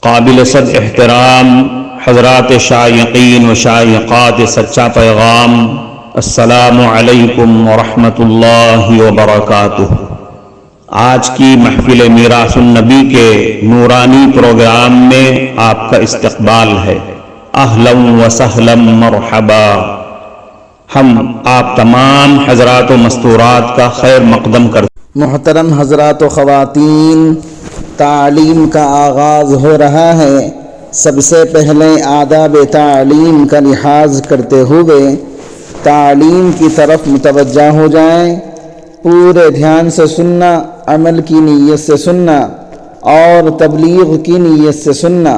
قابل صد احترام حضرات شائقین و شائقات سچا پیغام، السلام علیکم ورحمۃ اللہ وبرکاتہ۔ آج کی محفل میراث النبی کے نورانی پروگرام میں آپ کا استقبال ہے۔ اہلا و سہلا مرحبا۔ ہم آپ تمام حضرات و مستورات کا خیر مقدم کرتے ہیں۔ محترم حضرات و خواتین، تعلیم کا آغاز ہو رہا ہے۔ سب سے پہلے آداب تعلیم کا لحاظ کرتے ہوئے تعلیم کی طرف متوجہ ہو جائیں۔ پورے دھیان سے سننا، عمل کی نیت سے سننا اور تبلیغ کی نیت سے سننا،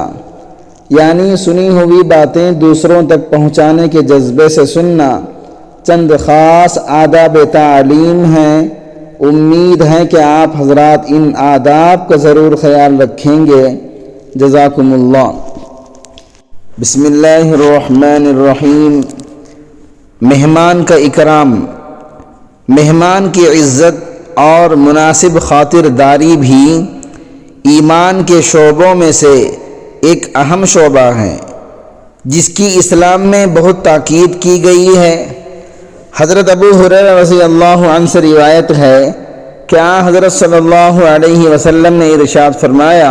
یعنی سنی ہوئی باتیں دوسروں تک پہنچانے کے جذبے سے سننا۔ چند خاص آداب تعلیم ہیں، امید ہے کہ آپ حضرات ان آداب کا ضرور خیال رکھیں گے۔ جزاکم اللہ۔ بسم اللہ الرحمن الرحیم۔ مہمان کا اکرام، مہمان کی عزت اور مناسب خاطرداری بھی ایمان کے شعبوں میں سے ایک اہم شعبہ ہے، جس کی اسلام میں بہت تاکید کی گئی ہے۔ حضرت ابو ہریرہ رضی اللہ عنہ سے روایت ہے کہ حضرت صلی اللہ علیہ وسلم نے ارشاد فرمایا،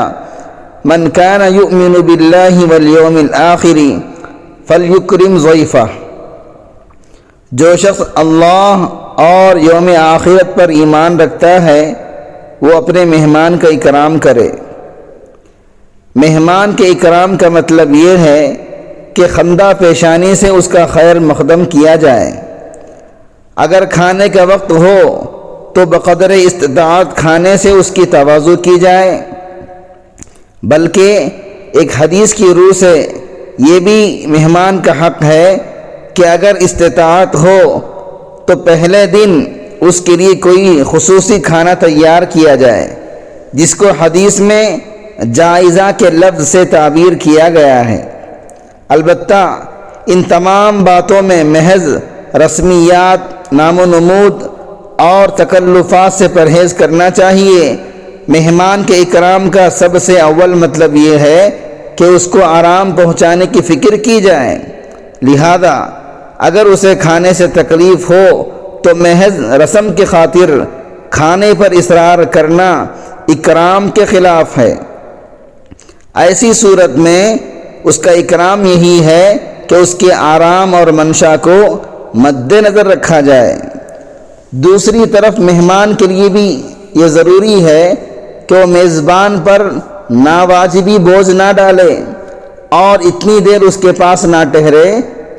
من کان یؤمن باللہ والیوم الآخر فلیکرم ضیفہ۔ جو شخص اللہ اور یوم آخرت پر ایمان رکھتا ہے وہ اپنے مہمان کا اکرام کرے۔ مہمان کے اکرام کا مطلب یہ ہے کہ خندہ پیشانی سے اس کا خیر مقدم کیا جائے۔ اگر کھانے کا وقت ہو تو بقدر استطاعت کھانے سے اس کی تواضع کی جائے، بلکہ ایک حدیث کی روح سے یہ بھی مہمان کا حق ہے کہ اگر استطاعت ہو تو پہلے دن اس کے لیے کوئی خصوصی کھانا تیار کیا جائے، جس کو حدیث میں جائزہ کے لفظ سے تعبیر کیا گیا ہے۔ البتہ ان تمام باتوں میں محض رسمیات، نام و نمود اور تکلفات سے پرہیز کرنا چاہیے۔ مہمان کے اکرام کا سب سے اول مطلب یہ ہے کہ اس کو آرام پہنچانے کی فکر کی جائے، لہذا اگر اسے کھانے سے تکلیف ہو تو محض رسم کی خاطر کھانے پر اصرار کرنا اکرام کے خلاف ہے۔ ایسی صورت میں اس کا اکرام یہی ہے کہ اس کے آرام اور منشا کو مد نظر رکھا جائے۔ دوسری طرف مہمان کے لیے بھی یہ ضروری ہے کہ وہ میزبان پر ناواجبی بوجھ نہ ڈالے اور اتنی دیر اس کے پاس نہ ٹھہرے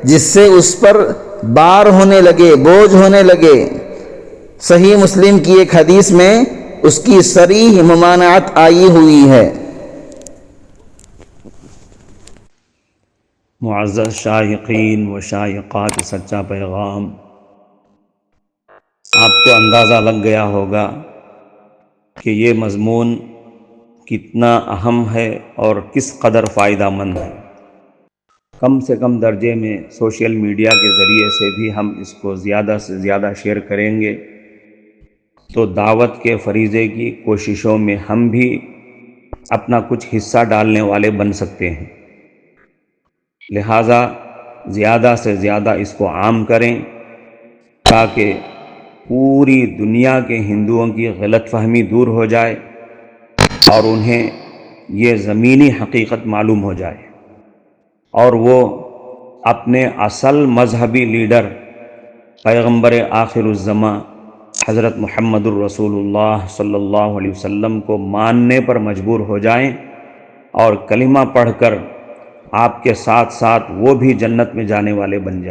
جس سے اس پر بار ہونے لگے، بوجھ ہونے لگے۔ صحیح مسلم کی ایک حدیث میں اس کی صریح ممانعت آئی ہوئی ہے۔ معزز شائقین و شائقات سچا پیغام، آپ کو اندازہ لگ گیا ہوگا کہ یہ مضمون کتنا اہم ہے اور کس قدر فائدہ مند ہے۔ کم سے کم درجے میں سوشل میڈیا کے ذریعے سے بھی ہم اس کو زیادہ سے زیادہ شیئر کریں گے تو دعوت کے فریضے کی کوششوں میں ہم بھی اپنا کچھ حصہ ڈالنے والے بن سکتے ہیں۔ لہٰذا زیادہ سے زیادہ اس کو عام کریں تاکہ پوری دنیا کے ہندوؤں کی غلط فہمی دور ہو جائے اور انہیں یہ زمینی حقیقت معلوم ہو جائے اور وہ اپنے اصل مذہبی لیڈر پیغمبر آخر الزماں حضرت محمد الرسول اللہ صلی اللہ علیہ وسلم کو ماننے پر مجبور ہو جائیں اور کلمہ پڑھ کر آپ کے ساتھ ساتھ وہ بھی جنت میں جانے والے بن جائیں۔